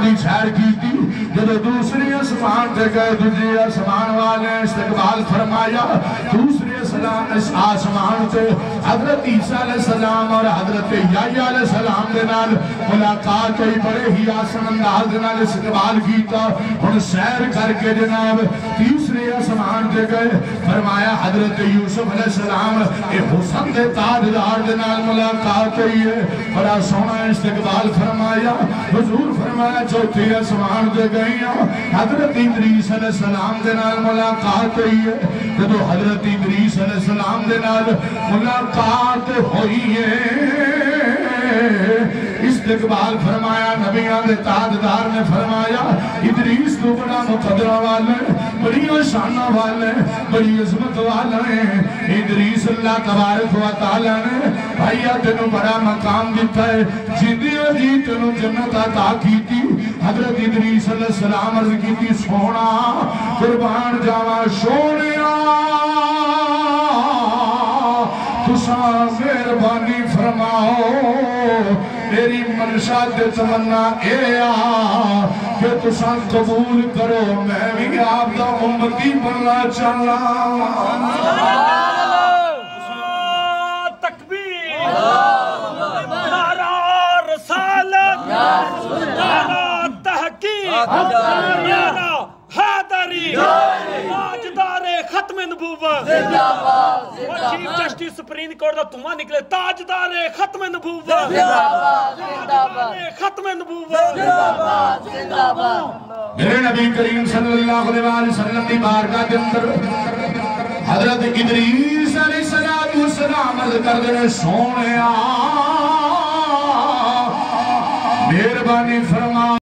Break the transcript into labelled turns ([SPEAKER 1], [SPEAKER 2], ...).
[SPEAKER 1] دی سیر کی تھی جب دوسری اسمان تے گئے دوسری اسمان والے استقبال فرمایا دوسری آسمان تے حضرت عیسیٰ علیہ السلام اور حضرت یحییٰ علیہ السلام دے نال ملاقات ہوئی بڑے ہی آسان انداز دے نال استقبال کیتا اور سیر کر کے جناب تیسری آسمان تے گئے فرمایا حضرت یوسف علیہ السلام حسن دے تاجدار دے نال ملاقات ہوئی ہے بڑا سونا استقبال فرمایا حضور فرمایا چوتھی آسمان دے گئیاں حضرت ادریس علیہ السلام دے نال ملاقات ہوئی ہے جب حضرت ادریس علیہ السلام دے نال ملاقات ہوئی ہے استقبال فرمایا نبیان دے تاجدار نے فرمایا ادریس تو بڑا مقدرہ والا ہے بڑی شانہ والا ہے بڑی عظمت والا ہے ادریس اللہ تبارک و تعالیٰ نے بھائیہ تینوں بڑا مقام دیتا ہے جدیوں جی تینوں جنت عطا کی تھی حضرت ادریس علیہ السلام عرض کی تھی سونا قربان جاوا سونیا تساں مہربانی فرماؤ میری منشا دے تمنا اے آ کہ تساں قبول کرو میں بھی آپ دا امتی بننا چاہنا
[SPEAKER 2] تکبیر نعرہ رسالت نعرہ تحقیق نعرہ حیدری تاجدار ختم نبوت چیف جسٹس سپریم کورٹ دا تمہاں نکلے تاجدار ختم نبوت ختم نبوت
[SPEAKER 1] میرے نبی کریم صلی اللہ علیہ وسلم دی بارگاہ کے اندر حضرت ادریس علیہ السلام عرض کر دے سونیا مہربانی فرما